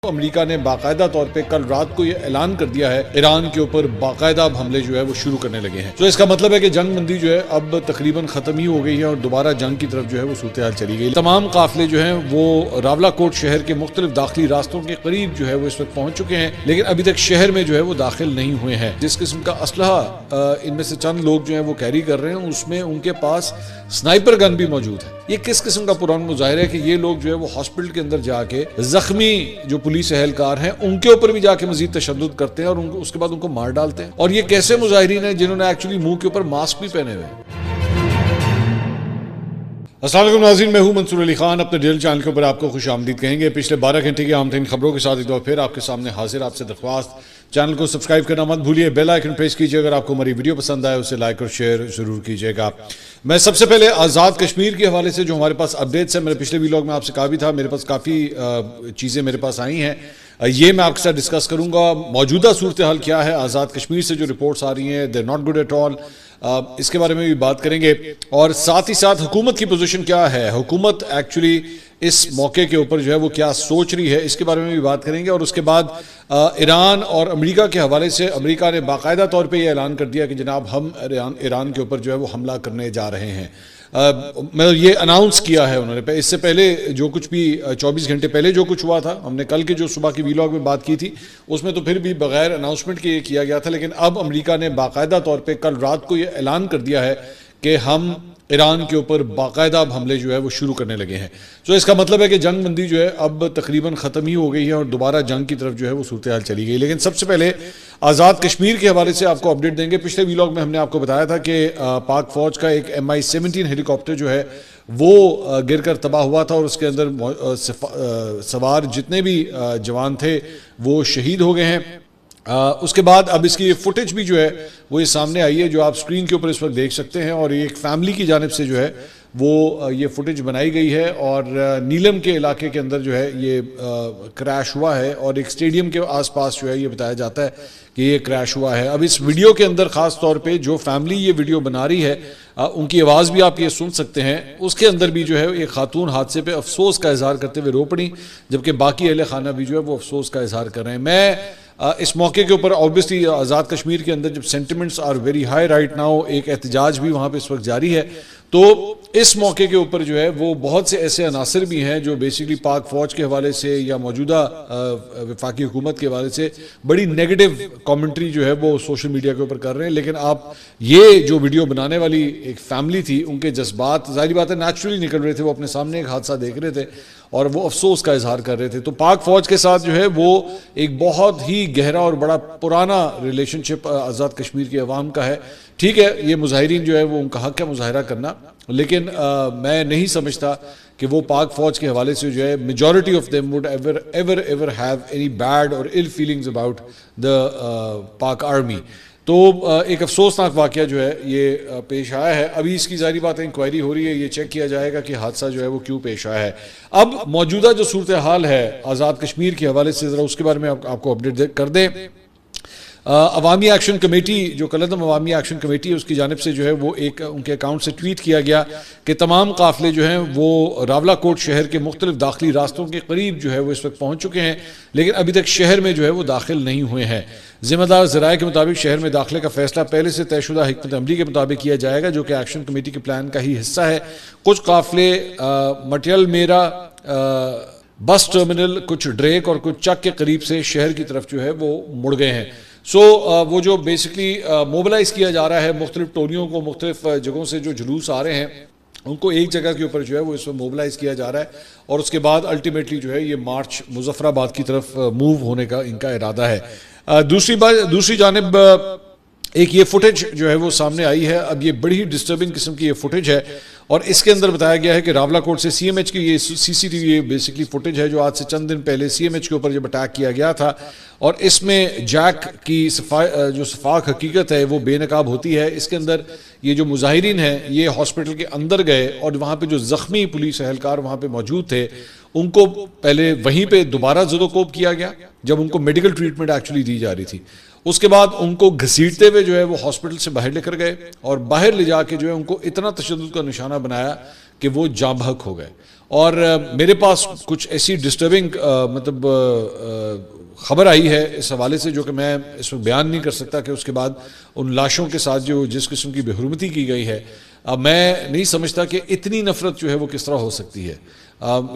امریکہ نے باقاعدہ طور پہ کل رات کو یہ اعلان کر دیا ہے ایران کے اوپر باقاعدہ اب حملے جو ہے وہ شروع کرنے لگے ہیں. تو اس کا مطلب ہے کہ جنگ بندی جو ہے اب تقریباً ختم ہی ہو گئی ہے اور دوبارہ جنگ کی طرف جو ہے وہ صورتحال چلی گئی. تمام قافلے جو ہیں وہ راولا کوٹ شہر کے مختلف داخلی راستوں کے قریب جو ہے وہ اس وقت پہنچ چکے ہیں, لیکن ابھی تک شہر میں جو ہے وہ داخل نہیں ہوئے ہیں. جس قسم کا اسلحہ ان میں سے چند لوگ جو ہیں وہ کیری کر رہے ہیں اس میں ان کے پاس سنائپر گن بھی موجود ہے. یہ کس قسم کا پرامن مظاہرہ ہے کہ یہ لوگ جو ہے وہ ہاسپٹل کے اندر جا کے زخمی جو پولیس اہلکار ہیں ان کے اوپر بھی جا کے مزید تشدد کرتے ہیں اور اس کے بعد ان کو مار ڈالتے ہیں. اور یہ کیسے مظاہرین ہیں جنہوں نے ایکچولی منہ کے اوپر ماسک بھی پہنے ہوئے ہیں. السلام علیکم ناظرین, میں ہوں منصور علی خان. اپنے ڈیل چینل کے اوپر آپ کو خوش آمدید کہیں گے. پچھلے 12 گھنٹے کی عام ترین خبروں کے ساتھ ایک بار پھر آپ کے سامنے حاضر. آپ سے درخواست, چینل کو سبسکرائب کرنا مت بھولیے, بیل آئیکن پریس کیجیے. اگر آپ کو ہماری ویڈیو پسند آئے اسے لائک اور شیئر ضرور کیجیے گا. میں سب سے پہلے آزاد کشمیر کے حوالے سے جو ہمارے پاس اپڈیٹس ہیں, میرے پچھلے ویلاگ میں آپ سے کہا بھی تھا, میرے پاس کافی چیزیں میرے پاس آئی ہیں, یہ میں آپ کے ساتھ ڈسکس کروں گا. موجودہ صورتحال کیا ہے آزاد کشمیر سے جو رپورٹس آ رہی ہیں, they not good at all, اس کے بارے میں بھی بات کریں گے. اور ساتھ ہی ساتھ حکومت کی پوزیشن کیا ہے, حکومت ایکچولی اس موقع کے اوپر جو ہے وہ کیا سوچ رہی ہے, اس کے بارے میں بھی بات کریں گے. اور اس کے بعد ایران اور امریکہ کے حوالے سے امریکہ نے باقاعدہ طور پہ یہ اعلان کر دیا کہ جناب ہم ایران کے اوپر جو ہے وہ حملہ کرنے جا رہے ہیں. یہ اناؤنس کیا ہے انہوں نے. اس سے پہلے جو کچھ بھی 24 گھنٹے پہلے جو کچھ ہوا تھا, ہم نے کل کے جو صبح کی ویلاگ میں بات کی تھی اس میں تو پھر بھی بغیر اناؤنسمنٹ کے یہ کیا گیا تھا, لیکن اب امریکہ نے باقاعدہ طور پہ کل رات کو یہ اعلان کر دیا ہے کہ ہم ایران کے اوپر باقاعدہ اب حملے جو ہے وہ شروع کرنے لگے ہیں. تو اس کا مطلب ہے کہ جنگ بندی جو ہے اب تقریباً ختم ہی ہو گئی ہے اور دوبارہ جنگ کی طرف جو ہے وہ صورتحال چلی گئی. لیکن سب سے پہلے آزاد کشمیر کے حوالے سے آپ کو اپڈیٹ دیں گے. پچھلے ویلاگ میں ہم نے آپ کو بتایا تھا کہ پاک فوج کا ایک MI-17 ہیلی کاپٹر جو ہے وہ گر کر تباہ ہوا تھا اور اس کے اندر سوار جتنے بھی جوان تھے وہ شہید ہو گئے ہیں. اس کے بعد اب اس کی فوٹیج بھی جو ہے وہ یہ سامنے آئی ہے جو آپ سکرین کے اوپر اس وقت دیکھ سکتے ہیں, اور ایک فیملی کی جانب سے جو ہے وہ یہ فوٹیج بنائی گئی ہے. اور نیلم کے علاقے کے اندر جو ہے یہ کریش ہوا ہے اور ایک اسٹیڈیم کے آس پاس جو ہے یہ بتایا جاتا ہے کہ یہ کریش ہوا ہے. اب اس ویڈیو کے اندر خاص طور پہ جو فیملی یہ ویڈیو بنا رہی ہے ان کی آواز بھی آپ یہ سن سکتے ہیں. اس کے اندر بھی جو ہے ایک خاتون حادثے پہ افسوس کا اظہار کرتے ہوئے رو پڑی, جبکہ باقی اہل خانہ بھی جو ہے وہ افسوس کا اظہار کر رہے ہیں. میں اس موقع کے اوپر اوبویسلی آزاد کشمیر کے اندر جب sentiments are very high right now, ایک احتجاج بھی وہاں پہ اس وقت جاری ہے, تو اس موقع کے اوپر جو ہے وہ بہت سے ایسے عناصر بھی ہیں جو بیسیکلی پاک فوج کے حوالے سے یا موجودہ وفاقی حکومت کے حوالے سے بڑی نیگیٹو کامنٹری جو ہے وہ سوشل میڈیا کے اوپر کر رہے ہیں. لیکن آپ یہ جو ویڈیو بنانے والی ایک فیملی تھی, ان کے جذبات ظاہری بات ہے نیچرلی نکل رہے تھے, وہ اپنے سامنے ایک حادثہ دیکھ رہے تھے اور وہ افسوس کا اظہار کر رہے تھے. تو پاک فوج کے ساتھ جو ہے وہ ایک بہت ہی گہرا اور بڑا پرانا ریلیشن شپ آزاد کشمیر کے عوام کا ہے. ٹھیک ہے, یہ مظاہرین جو ہے وہ ان کا حق ہے مظاہرہ کرنا, لیکن میں نہیں سمجھتا کہ وہ پاک فوج کے حوالے سے جو ہے majority of them would ever have any bad اور ill feelings about the پاک آرمی. تو ایک افسوسناک واقعہ جو ہے یہ پیش آیا ہے. ابھی اس کی ظاہری بات ہے انکوائری ہو رہی ہے, یہ چیک کیا جائے گا کہ حادثہ جو ہے وہ کیوں پیش آیا ہے. اب موجودہ جو صورتحال ہے آزاد کشمیر کے حوالے سے ذرا اس کے بارے میں آپ کو اپڈیٹ کر دیں. عوامی ایکشن کمیٹی جو قلعتم عوامی ایکشن کمیٹی ہے اس کی جانب سے جو ہے وہ ایک ان کے اکاؤنٹ سے ٹویٹ کیا گیا کہ تمام قافلے جو ہیں وہ راولا کوٹ شہر کے مختلف داخلی راستوں کے قریب جو ہے وہ اس وقت پہنچ چکے ہیں, لیکن ابھی تک شہر میں جو ہے وہ داخل نہیں ہوئے ہیں. ذمہ دار ذرائع کے مطابق شہر میں داخلے کا فیصلہ پہلے سے طے شدہ حکمت عملی کے مطابق کیا جائے گا, جو کہ ایکشن کمیٹی کے پلان کا ہی حصہ ہے. کچھ قافلے مٹیل میرا بس ٹرمینل, کچھ ڈریک اور کچھ چک کے قریب سے شہر کی طرف جو ہے وہ مڑ گئے ہیں. وہ جو بیسکلی موبلائز کیا جا رہا ہے مختلف ٹولیوں کو, مختلف جگہوں سے جو جلوس آ رہے ہیں ان کو ایک جگہ کے اوپر جو ہے وہ اس میں موبلائز کیا جا رہا ہے, اور اس کے بعد الٹیمیٹلی جو ہے یہ مارچ مظفر آباد کی طرف موو ہونے کا ان کا ارادہ ہے. دوسری جانب ایک یہ فوٹیج جو ہے وہ سامنے آئی ہے. اب یہ بڑی ہی ڈسٹربنگ قسم کی یہ فوٹیج ہے, اور اس کے اندر بتایا گیا ہے کہ راولا کوٹ سے CMH کی یہ CCTV بیسکلی فوٹیج ہے جو آج سے چند دن پہلے CMH کے اوپر جب اٹیک کیا گیا تھا, اور اس میں جیک کی جو صفاق حقیقت ہے وہ بے نقاب ہوتی ہے. اس کے اندر یہ جو مظاہرین ہیں یہ ہاسپٹل کے اندر گئے اور وہاں پہ جو زخمی پولیس اہلکار وہاں پہ موجود تھے ان کو پہلے وہیں پہ دوبارہ زدوکوب کیا گیا جب ان کو میڈیکل ٹریٹمنٹ ایکچولی دی جا رہی تھی. اس کے بعد ان کو گھسیٹتے ہوئے جو ہے وہ ہاسپٹل سے باہر لے کر گئے اور باہر لے جا کے جو ہے ان کو اتنا تشدد کا نشانہ بنایا کہ وہ جاں بحق ہو گئے. اور میرے پاس کچھ ایسی ڈسٹربنگ مطلب خبر آئی ہے اس حوالے سے جو کہ میں اس میں بیان نہیں کر سکتا کہ اس کے بعد ان لاشوں کے ساتھ جو جس قسم کی بے حرمتی کی گئی ہے، اب میں نہیں سمجھتا کہ اتنی نفرت جو ہے وہ کس طرح ہو سکتی ہے۔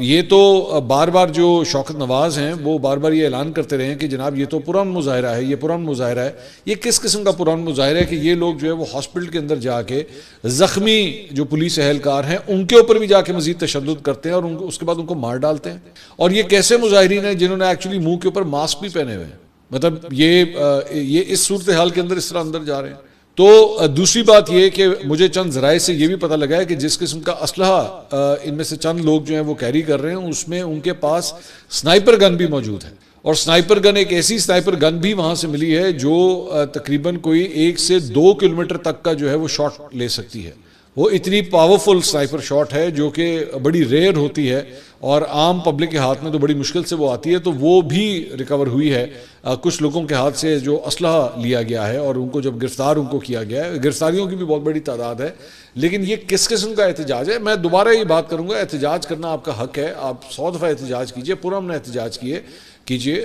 یہ تو بار بار جو شوکت نواز ہیں وہ بار بار یہ اعلان کرتے رہے ہیں کہ جناب یہ تو پرامن مظاہرہ ہے، یہ پرامن مظاہرہ ہے۔ یہ کس قسم کا پرامن مظاہرہ ہے کہ یہ لوگ جو ہے وہ ہاسپٹل کے اندر جا کے زخمی جو پولیس اہلکار ہیں ان کے اوپر بھی جا کے مزید تشدد کرتے ہیں اور اس کے بعد ان کو مار ڈالتے ہیں؟ اور یہ کیسے مظاہرین ہیں جنہوں نے ایکچولی منہ کے اوپر ماسک بھی پہنے ہوئے ہیں؟ مطلب یہ اس صورتحال کے اندر اس طرح اندر جا رہے ہیں۔ تو دوسری بات یہ کہ مجھے چند ذرائع سے یہ بھی پتہ لگا ہے کہ جس قسم کا اسلحہ ان میں سے چند لوگ جو ہیں وہ کیری کر رہے ہیں اس میں ان کے پاس سنائپر گن بھی موجود ہے، اور سنائپر گن ایک ایسی سنائپر گن بھی وہاں سے ملی ہے جو تقریباً کوئی 1 سے 2 کلومیٹر تک کا جو ہے وہ شاٹ لے سکتی ہے۔ وہ اتنی پاورفل سنائپر شاٹ ہے جو کہ بڑی ریئر ہوتی ہے اور عام پبلک کے ہاتھ میں تو بڑی مشکل سے وہ آتی ہے، تو وہ بھی ریکور ہوئی ہے کچھ لوگوں کے ہاتھ سے جو اسلحہ لیا گیا ہے، اور ان کو جب گرفتار ان کو کیا گیا ہے، گرفتاریوں کی بھی بہت بڑی تعداد ہے۔ لیکن یہ کس قسم کا احتجاج ہے؟ میں دوبارہ یہ بات کروں گا، احتجاج کرنا آپ کا حق ہے، آپ 100 دفعہ احتجاج کیجئے، پرامن احتجاج کیجئے۔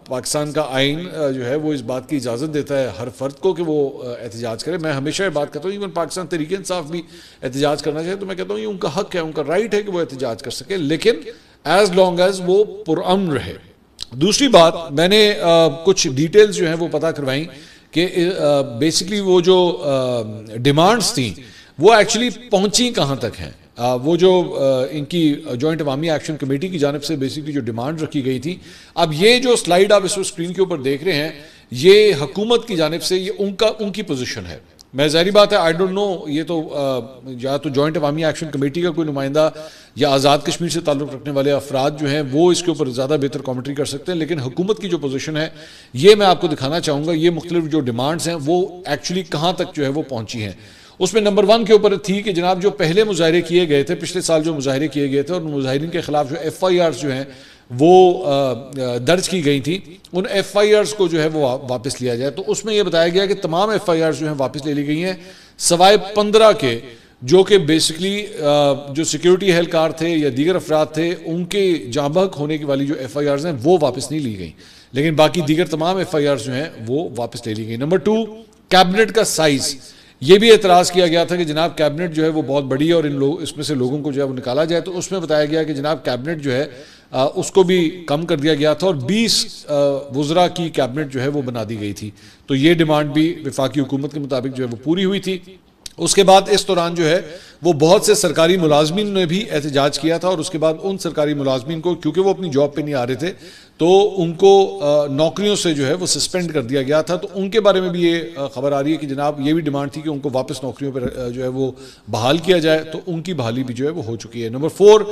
پاکستان کا آئین جو ہے وہ اس بات کی اجازت دیتا ہے ہر فرد کو کہ وہ احتجاج کرے۔ میں ہمیشہ یہ بات کرتا ہوں، ایون پاکستان تحریک انصاف بھی احتجاج کرنا چاہے تو میں کہتا ہوں یہ ان کا حق ہے، ان کا رائٹ ہے کہ وہ احتجاج کر سکے، لیکن ایز لانگ ایز وہ پرامن رہے۔ دوسری بات، میں نے کچھ ڈیٹیلز جو ہیں وہ پتہ کروائیں کہ بیسکلی وہ جو ڈیمانڈز تھیں وہ ایکچولی پہنچی کہاں تک ہیں۔ وہ جو ان کی جوائنٹ عوامی ایکشن کمیٹی کی جانب سے بیسکلی جو ڈیمانڈ رکھی گئی تھی، اب یہ جو سلائیڈ آپ اس اسکرین کے اوپر دیکھ رہے ہیں یہ حکومت کی جانب سے یہ ان کی پوزیشن ہے۔ میں ظاہری بات ہے آئی ڈونٹ نو، یہ تو یا تو جوائنٹ عوامی ایکشن کمیٹی کا کوئی نمائندہ یا آزاد کشمیر سے تعلق رکھنے والے افراد جو ہیں وہ اس کے اوپر زیادہ بہتر کامنٹری کر سکتے ہیں، لیکن حکومت کی جو پوزیشن ہے یہ میں آپ کو دکھانا چاہوں گا۔ یہ مختلف جو ڈیمانڈز ہیں وہ ایکچولی کہاں تک جو ہے وہ پہنچی ہیں۔ اس میں نمبر 1 کے اوپر تھی کہ جناب جو پہلے مظاہرے کیے گئے تھے، پچھلے سال جو مظاہرے کیے گئے تھے اور مظاہرین کے خلاف جو FIRs جو ہیں وہ درج کی گئی تھی، ان FIRs کو جو ہے وہ واپس لیا جائے۔ تو اس میں یہ بتایا گیا کہ تمام FIRs جو ہیں واپس لے لی گئی ہیں سوائے 15 کے، جو کہ بیسکلی جو سیکیورٹی اہلکار تھے یا دیگر افراد تھے ان کے جاں بحق ہونے کی والی جو FIRs ہیں وہ واپس نہیں لی گئیں، لیکن باقی دیگر تمام FIRs جو ہیں وہ واپس لے لی گئی۔ نمبر 2، کیبنٹ کا سائز، یہ بھی اعتراض کیا گیا تھا کہ جناب کیبنٹ جو ہے وہ بہت بڑی ہے اور اس میں سے لوگوں کو جو ہے وہ نکالا جائے، تو اس میں بتایا گیا کہ جناب کیبنٹ جو ہے اس کو بھی کم کر دیا گیا تھا اور 20 وزراء کی کیبنٹ جو ہے وہ بنا دی گئی تھی۔ تو یہ ڈیمانڈ بھی وفاقی حکومت کے مطابق جو ہے وہ پوری ہوئی تھی۔ اس کے بعد اس دوران جو ہے وہ بہت سے سرکاری ملازمین نے بھی احتجاج کیا تھا، اور اس کے بعد ان سرکاری ملازمین کو کیونکہ وہ اپنی جاب پہ نہیں آ رہے تھے تو ان کو نوکریوں سے جو ہے وہ سسپینڈ کر دیا گیا تھا۔ تو ان کے بارے میں بھی یہ خبر آ رہی ہے کہ جناب یہ بھی ڈیمانڈ تھی کہ ان کو واپس نوکریوں پر جو ہے وہ بحال کیا جائے، تو ان کی بحالی بھی جو ہے وہ ہو چکی ہے۔ نمبر 4،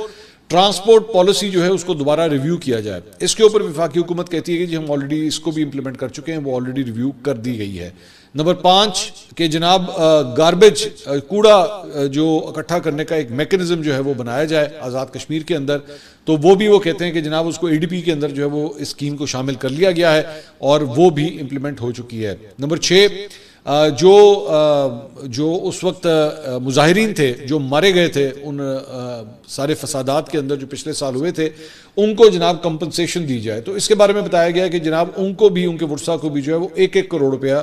ٹرانسپورٹ پالیسی جو ہے اس کو دوبارہ ریویو کیا جائے۔ اس کے اوپر وفاقی حکومت کہتی ہے کہ جی ہم آلریڈی اس کو بھی امپلیمنٹ کر چکے ہیں، وہ آلریڈی ریویو کر دی گئی ہے۔ نمبر 5 کہ جناب گاربیج، کوڑا جو اکٹھا کرنے کا ایک میکنزم جو ہے وہ بنایا جائے آزاد کشمیر کے اندر، تو وہ بھی وہ کہتے ہیں کہ جناب اس کو ADP کے اندر جو ہے وہ اس اسکیم کو شامل کر لیا گیا ہے اور وہ بھی امپلیمنٹ ہو چکی ہے۔ نمبر 6، جو اس وقت مظاہرین تھے جو مارے گئے تھے ان سارے فسادات کے اندر جو پچھلے سال ہوئے تھے، ان کو جناب کمپنسیشن دی جائے۔ تو اس کے بارے میں بتایا گیا کہ جناب ان کو بھی، ان کے ورثاء کو بھی جو ہے وہ 1-1 کروڑ روپیہ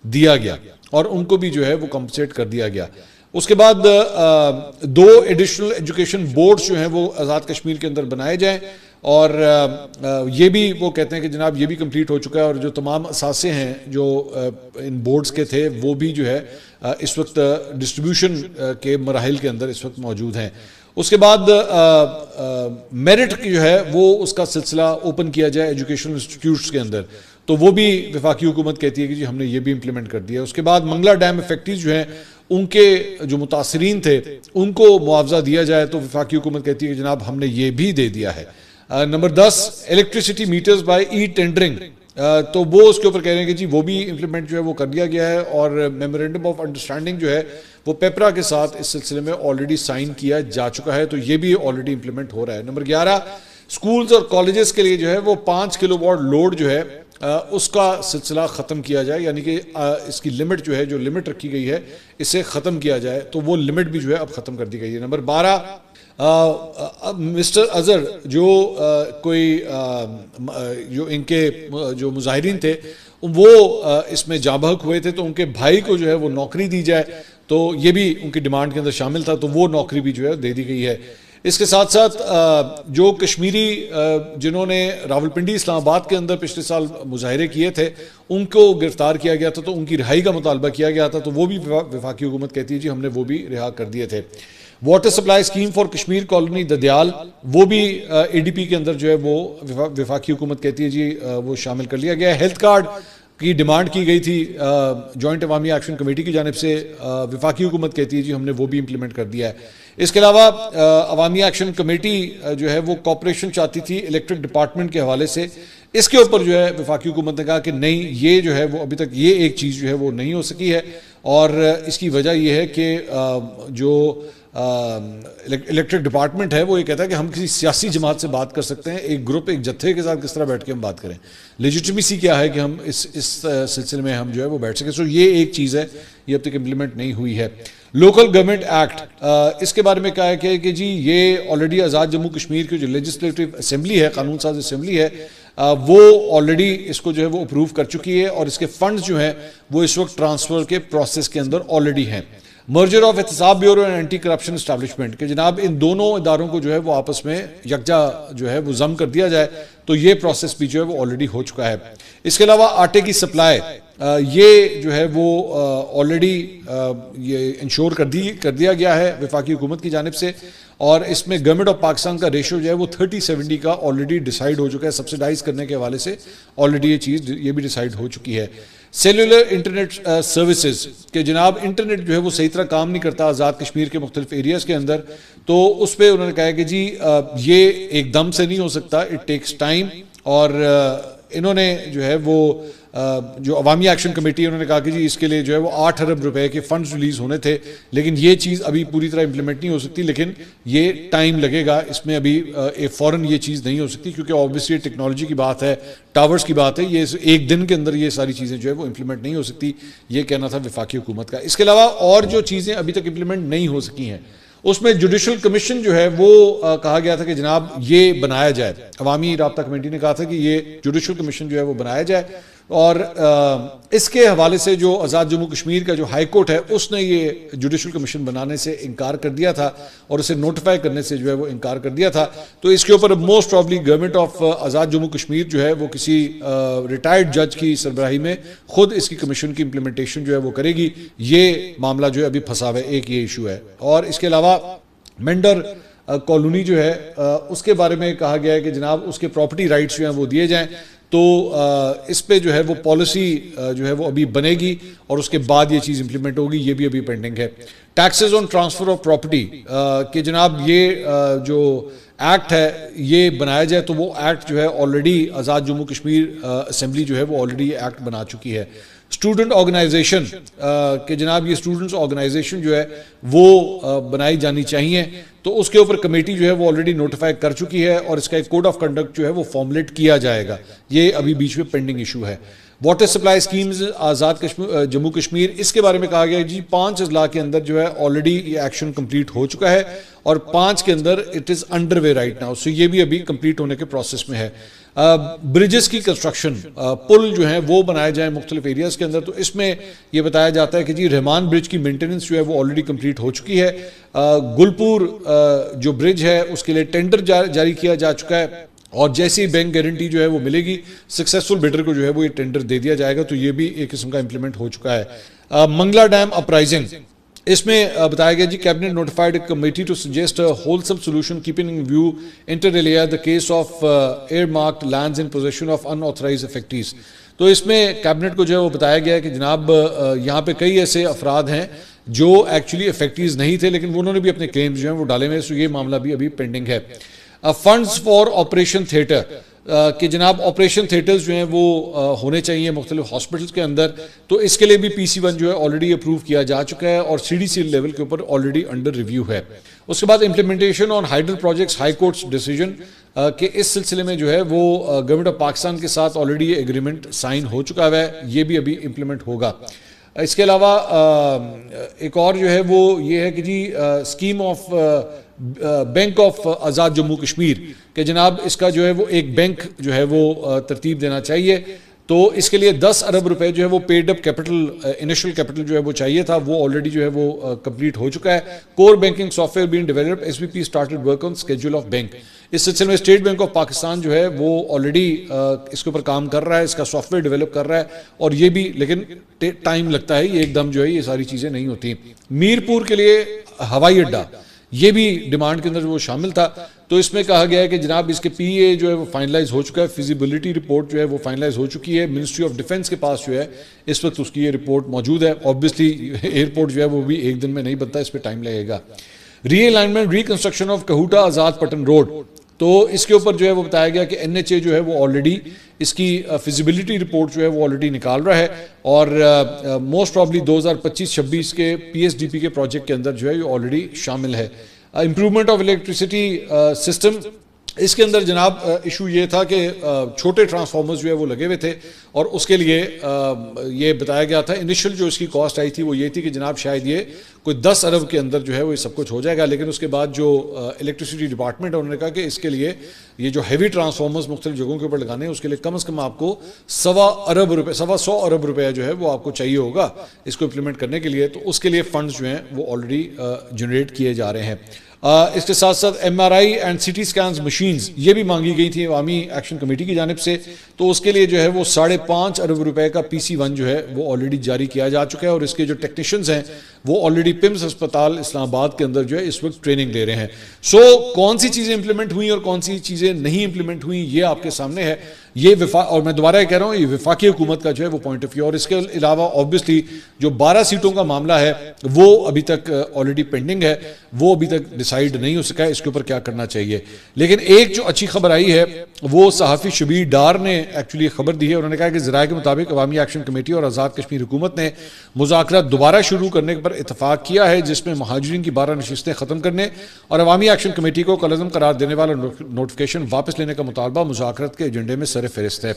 دیا گیا اور ان کو بھی جو ہے وہ کمپنسیٹ کر دیا گیا۔ اس کے بعد 2 ایڈیشنل ایجوکیشن بورڈز جو ہیں وہ آزاد کشمیر کے اندر بنائے جائیں، اور یہ بھی وہ کہتے ہیں کہ جناب یہ بھی کمپلیٹ ہو چکا ہے، اور جو تمام اثاثے ہیں جو ان بورڈز کے تھے وہ بھی جو ہے اس وقت ڈسٹریبیوشن کے مراحل کے اندر اس وقت موجود ہیں۔ اس کے بعد میرٹ جو ہے وہ اس کا سلسلہ اوپن کیا جائے ایجوکیشنل انسٹیٹیوٹس کے اندر، تو وہ بھی وفاقی حکومت کہتی ہے کہ جی ہم نے یہ بھی امپلیمنٹ کر دیا۔ اس کے بعد منگلا ڈیم افیکٹیز جو ہیں ان کے جو متاثرین تھے ان کو معاوضہ دیا جائے، تو وفاقی حکومت کہتی ہے کہ جناب ہم نے یہ بھی دے دیا ہے۔ Number 10، electricity meters by e tendering, تو وہ اس کے اوپر کہہ رہے ہیں کہ جی وہ بھی امپلیمنٹ جو ہے وہ کر دیا گیا ہے، اور میمورینڈم آف انڈرسٹینڈنگ جو ہے وہ پیپرا کے ساتھ اس سلسلے میں آلریڈی سائن کیا جا چکا ہے، تو یہ بھی آلریڈی امپلیمنٹ ہو رہا ہے۔ نمبر 11، اسکولز اور کالجز کے لیے جو ہے وہ 5 کلو واٹ لوڈ جو ہے اس کا سلسلہ ختم کیا جائے، یعنی کہ اس کی لمٹ جو ہے، جو لمٹ رکھی گئی ہے اسے ختم کیا جائے، تو وہ لمٹ بھی جو ہے اب ختم کر دی گئی ہے۔ نمبر 12، مسٹر اظہر جو کوئی جو ان کے جو مظاہرین تھے وہ اس میں جاں بحق ہوئے تھے، تو ان کے بھائی کو جو ہے وہ نوکری دی جائے، تو یہ بھی ان کی ڈیمانڈ کے اندر شامل تھا، تو وہ نوکری بھی جو ہے دے دی گئی ہے۔ اس کے ساتھ ساتھ جو کشمیری جنہوں نے راولپنڈی اسلام آباد کے اندر پچھلے سال مظاہرے کیے تھے ان کو گرفتار کیا گیا تھا، تو ان کی رہائی کا مطالبہ کیا گیا تھا، تو وہ بھی وفاقی حکومت کہتی ہے جی ہم نے وہ بھی رہا کر دیے تھے۔ Water supply scheme for Kashmir colony Dadyal, وہ بھی اے ڈی پی کے اندر جو ہے وہ وفاقی حکومت کہتی ہے جی وہ شامل کر لیا گیا ہے۔ ہیلتھ کارڈ کی ڈیمانڈ کی گئی تھی جوائنٹ عوامی ایکشن کمیٹی کی جانب سے، وفاقی حکومت کہتی ہے جی ہم نے وہ بھی امپلیمنٹ کر دیا ہے۔ اس کے علاوہ عوامی ایکشن کمیٹی جو ہے وہ کوپریشن چاہتی تھی الیکٹرک ڈپارٹمنٹ کے حوالے سے، اس کے اوپر جو ہے وفاقی حکومت نے کہا کہ نہیں، یہ جو ہے وہ ابھی تک یہ ایک چیز جو ہے وہ نہیں ہو سکی ہے، اور اس کی وجہ یہ ہے کہ جو الیکٹرک ڈپارٹمنٹ ہے وہ یہ کہتا ہے کہ ہم کسی سیاسی جماعت سے بات کر سکتے ہیں، ایک گروپ ایک جتھے کے ساتھ کس طرح بیٹھ کے ہم بات کریں، لیجیٹمیسی کیا ہے کہ ہم اس سلسلے میں ہم جو ہے وہ بیٹھ سکیں۔ سو یہ ایک چیز ہے، یہ اب تک امپلیمنٹ نہیں ہوئی ہے۔ لوکل گورنمنٹ ایکٹ، اس کے بارے میں کہا ہے کہ جی یہ آلریڈی آزاد جموں کشمیر کی جو لیجسلیٹو اسمبلی ہے، قانون ساز اسمبلی ہے، وہ آلریڈی اس کو جو ہے وہ اپروو کر چکی ہے، اور اس کے فنڈز جو ہیں وہ اس وقت ٹرانسفر کے پروسیس کے اندر آلریڈی ہیں۔ Merger of Ehtesab bureau and anti corruption establishment, کہ جناب ان دونوں اداروں کو جو ہے وہ آپس میں یکجا جو ہے وہ ضم کر دیا جائے، تو یہ پروسیس بھی جو ہے وہ آلریڈی ہو چکا ہے۔ اس کے علاوہ آٹے کی سپلائی، یہ جو ہے وہ آلریڈی یہ انشور کر دیا گیا ہے وفاقی حکومت کی جانب سے، اور اس میں گورنمنٹ آف پاکستان کا ریشو جو ہے وہ 30-70 کا آلریڈی ڈیسائیڈ ہو چکا ہے، سبسیڈائز کرنے کے حوالے سے آلریڈی یہ چیز یہ بھی ڈیسائیڈ ہو چکی ہے۔ سیلولر انٹرنیٹ سروسز، کہ جناب انٹرنیٹ جو ہے وہ صحیح طرح کام نہیں کرتا آزاد کشمیر کے مختلف ایریاز کے اندر، تو اس پہ انہوں نے کہا کہ جی یہ ایک دم سے نہیں ہو سکتا، اٹ ٹیکس ٹائم، اور انہوں نے جو ہے وہ جو عوامی ایکشن کمیٹی انہوں نے کہا کہ جی اس کے لیے جو ہے وہ 8 ارب روپے کے فنڈز ریلیز ہونے تھے، لیکن یہ چیز ابھی پوری طرح امپلیمنٹ نہیں ہو سکتی، لیکن یہ ٹائم لگے گا، اس میں ابھی فوراً یہ چیز نہیں ہو سکتی، کیونکہ آبویسلی ٹیکنالوجی کی بات ہے، ٹاورز کی بات ہے، یہ ایک دن کے اندر یہ ساری چیزیں جو ہے وہ امپلیمنٹ نہیں ہو سکتی، یہ کہنا تھا وفاقی حکومت کا۔ اس کے علاوہ اور جو چیزیں ابھی تک امپلیمنٹ نہیں ہو سکی ہیں، اس میں جوڈیشل کمیشن جو ہے وہ کہا گیا تھا کہ جناب یہ بنایا جائے، عوامی رابطہ کمیٹی نے کہا تھا کہ یہ جوڈیشل کمیشن جو ہے وہ بنایا جائے، اور اس کے حوالے سے جو آزاد جموں کشمیر کا جو ہائی کورٹ ہے اس نے یہ جوڈیشل کمیشن بنانے سے انکار کر دیا تھا، اور اسے نوٹیفائی کرنے سے جو ہے وہ انکار کر دیا تھا، تو اس کے اوپر موسٹ پرابلی گورنمنٹ آف آزاد جموں کشمیر جو ہے وہ کسی ریٹائرڈ جج کی سربراہی میں خود اس کی کمیشن کی امپلیمنٹیشن جو ہے وہ کرے گی۔ یہ معاملہ جو ہے ابھی پھنسا ہوا ہے، ایک یہ ایشو ہے۔ اور اس کے علاوہ مینڈر کالونی جو ہے اس کے بارے میں کہا گیا ہے کہ جناب اس کے پراپرٹی رائٹس جو ہیں وہ دیے جائیں، تو اس پہ جو ہے وہ پالیسی جو ہے وہ ابھی بنے گی، اور اس کے بعد یہ چیز امپلیمنٹ ہوگی، یہ بھی ابھی پینڈنگ ہے۔ Taxes on transfer of property, کہ جناب یہ جو ایکٹ ہے یہ بنایا جائے، تو وہ ایکٹ جو ہے آلریڈی آزاد جموں کشمیر اسمبلی جو ہے وہ آلریڈی یہ ایکٹ بنا چکی ہے۔ اسٹوڈنٹ آرگنائزیشن، کہ جناب یہ اسٹوڈنٹس آرگنائزیشن جو ہے وہ بنائی جانی چاہیے، تو اس کے اوپر کمیٹی جو ہے وہ آلریڈی نوٹیفائی کر چکی ہے، اور اس کا ایک کوڈ آف کنڈکٹ جو ہے وہ فارمولیٹ کیا جائے گا، یہ ابھی بیچ میں پینڈنگ ایشو ہے۔ واٹر سپلائی اسکیمز آزاد جموں کشمیر، اس کے بارے میں کہا گیا جی 5 اضلاع کے اندر جو ہے آلریڈی یہ ایکشن کمپلیٹ ہو چکا ہے، اور 5 کے اندر it is under way right now, so یہ بھی ابھی کمپلیٹ ہونے کے پروسیس میں ہے۔ برجز کی کنسٹرکشن، پل جو ہیں وہ بنائے جائیں مختلف ایریاز کے اندر، تو اس میں یہ بتایا جاتا ہے کہ جی رحمان برج کی مینٹیننس جو ہے وہ آلریڈی کمپلیٹ ہو چکی ہے۔ گلپور جو برج ہے اس کے لیے ٹینڈر جاری کیا جا چکا ہے، اور جیسی بینک گارنٹی جو ہے وہ ملے گی سکسیسفل بیڈر کو جو ہے وہ یہ ٹینڈر دے دیا جائے گا، تو یہ بھی ایک قسم کا امپلیمنٹ ہو چکا ہے۔ منگلا ڈیم اپرائزنگ، اس میں بتایا گیا جی cabinet notified committee to suggest wholesome solution keeping in view inter alia the case of earmarked lands in position of unauthorized affectees, تو اس میں کیبنٹ کو جو ہے وہ بتایا گیا ہے کہ جناب یہاں پہ کئی ایسے افراد ہیں جو ایکچولی افیکٹیز نہیں تھے، لیکن انہوں نے بھی اپنے کلیمز جو ہیں وہ ڈالے ہوئے، سو یہ معاملہ بھی ابھی پینڈنگ ہے۔ فنڈز فار آپریشن تھیٹر، کہ جناب آپریشن تھیٹرز جو ہیں وہ ہونے چاہیے مختلف ہاسپٹلس کے اندر، تو اس کے لیے بھی PC1 جو ہے آلریڈی اپروو کیا جا چکا ہے، اور CDC لیول کے اوپر آلریڈی انڈر ریویو ہے۔ اس کے بعد implementation on hydel projects, high courts decision, کہ اس سلسلے میں جو ہے وہ گورنمنٹ آف پاکستان کے ساتھ آلریڈی ایگریمنٹ سائن ہو چکا ہے، یہ بھی ابھی امپلیمنٹ ہوگا۔ اس کے علاوہ ایک اور جو ہے وہ یہ ہے کہ جی اسکیم آف بینک آف آزاد جموں کشمیر کہ جناب اس کا جو ہے وہ ایک بینک جو ہے وہ ترتیب دینا چاہیے. تو اس کے لیے 10 ارب روپے جو ہے وہ paid up capital initial capital جو ہے وہ چاہیے تھا, وہ آلریڈی جو ہے وہ کمپلیٹ ہو چکا ہے. Core banking software been developed, S B P started work on schedule of bank. اس سلسلے میں اسٹیٹ بینک آف پاکستان جو ہے وہ آلریڈی اس کے اوپر کام کر رہا ہے, اس کا سافٹ ویئر ڈیولپ کر رہا ہے, اور یہ بھی لیکن ٹائم لگتا ہے, یہ ایک دم جو ہے یہ ساری چیزیں نہیں ہوتی. میرپور کے لیے ہوائی اڈہ یہ بھی ڈیمانڈ کے اندر وہ شامل تھا. تو اس میں کہا گیا ہے کہ جناب اس کے پی اے جو ہے وہ فائنلائز ہو چکا ہے, فیزیبلٹی رپورٹ جو ہے وہ فائنلائز ہو چکی ہے. منسٹری آف ڈیفنس کے پاس جو ہے اس وقت اس کی یہ رپورٹ موجود ہے. آبویسلی ایئرپورٹ جو ہے وہ بھی ایک دن میں نہیں بنتا, اس پہ ٹائم لگے گا. Realignment reconstruction of Kahuta Azad Pattan road, تو اس کے اوپر جو ہے وہ بتایا گیا کہ این ایچ اے جو ہے وہ آلریڈی اس کی فیزیبلٹی رپورٹ جو ہے وہ آلریڈی نکال رہا ہے, اور موسٹ پرابلی 2025-26 کے پی ایس ڈی پی کے پروجیکٹ کے اندر جو ہے یہ آلریڈی شامل ہے. امپروومنٹ آف الیکٹریسٹی سسٹم, اس کے اندر جناب ایشو یہ تھا کہ چھوٹے ٹرانسفارمرز جو ہے وہ لگے ہوئے تھے, اور اس کے لیے یہ بتایا گیا تھا انیشل جو اس کی کاسٹ آئی تھی وہ یہ تھی کہ جناب شاید یہ کوئی 10 ارب کے اندر جو ہے وہ یہ سب کچھ ہو جائے گا. لیکن اس کے بعد جو الیکٹریسٹی ڈپارٹمنٹ ہے انہوں نے کہا کہ اس کے لیے یہ جو ہیوی ٹرانسفارمرز مختلف جگہوں کے اوپر لگانے ہیں اس کے لیے کم از کم آپ کو 100 ارب روپے جو ہے وہ آپ کو چاہیے ہوگا اس کو امپلیمنٹ کرنے کے لیے. تو اس کے لیے فنڈز جو ہیں وہ آلریڈی جنریٹ کیے جا رہے ہیں. اس کے ساتھ ساتھ M R I and C T scans machines یہ بھی مانگی گئی تھی عوامی ایکشن کمیٹی کی جانب سے. تو اس کے لیے جو ہے وہ 5.5 ارب روپے کا PC-1 جو ہے وہ آلریڈی جاری کیا جا چکا ہے, اور اس کے جو ٹیکنیشینز ہیں وہ آلریڈی پمز ہسپتال اسلام آباد کے اندر جو ہے اس وقت ٹریننگ لے رہے ہیں. کون سی چیزیں امپلیمنٹ ہوئیں اور کون سی چیزیں نہیں امپلیمنٹ ہوئیں یہ آپ کے سامنے ہے. یہ اور میں دوبارہ کہہ رہا ہوں یہ وفاقی حکومت کا جو ہے وہ پوائنٹ آف ویو, اور اس کے علاوہ آبویسلی جو 12 سیٹوں کا معاملہ ہے وہ ابھی تک آلریڈی پینڈنگ ہے, وہ ابھی تک ڈیسائیڈ نہیں ہو سکا ہے اس کے اوپر کیا کرنا چاہیے. لیکن ایک جو اچھی خبر آئی ہے وہ صحافی شبیر ڈار نے ایکچولی خبر دی ہے. انہوں نے کہا کہ ذرائع کے مطابق عوامی ایکشن کمیٹی اور آزاد کشمیر حکومت نے مذاکرات دوبارہ شروع کرنے پر اتفاق کیا ہے, جس میں مہاجرین کی 12 نشستیں ختم کرنے اور عوامی ایکشن کمیٹی کو کالعدم قرار دینے والا نوٹیفیکیشن واپس لینے کا مطالبہ مذاکرات کے ایجنڈے میں سر فہرست ہے.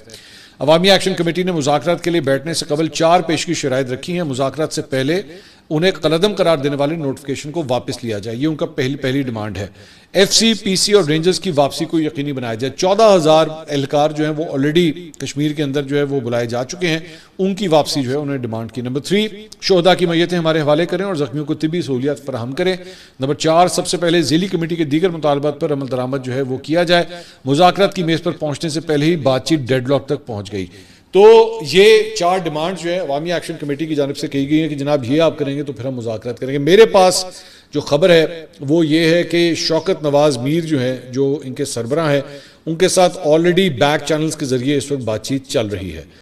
عوامی ایکشن کمیٹی نے مذاکرات کے لیے بیٹھنے سے قبل 4 پیشگی شرائط رکھی ہیں. مذاکرات سے پہلے انہیں قلعدم قرار دینے والے نوٹیفیکیشن کو واپس لیا جائے, یہ ان کا پہلی ڈیمانڈ ہے. ایف سی پی سی اور رینجرز کی واپسی کو یقینی بنایا جائے. 14,000 اہلکار جو ہیں وہ آلریڈی کشمیر کے اندر جو ہے وہ بلائے جا چکے ہیں, ان کی واپسی جو ہے انہوں نے ڈیمانڈ کی. نمبر 3 شہداء کی میتیں ہمارے حوالے کریں اور زخمیوں کو طبی سہولیات فراہم کریں. نمبر 4 سب سے پہلے ذیلی کمیٹی کے دیگر مطالبات پر عمل درآمد جو ہے وہ کیا جائے. مذاکرات کی میز پر پہنچنے سے پہلے ہی بات چیت ڈیڈ لاک تک پہنچ گئی. تو یہ 4 ڈیمانڈ جو ہے عوامی ایکشن کمیٹی کی جانب سے کہی گئی ہیں کہ جناب یہ آپ کریں گے تو پھر ہم مذاکرات کریں گے. میرے پاس جو خبر ہے وہ یہ ہے کہ شوکت نواز میر جو ہیں جو ان کے سربراہ ہیں ان کے ساتھ آلریڈی بیک چینلز کے ذریعے اس وقت بات چیت چل رہی ہے.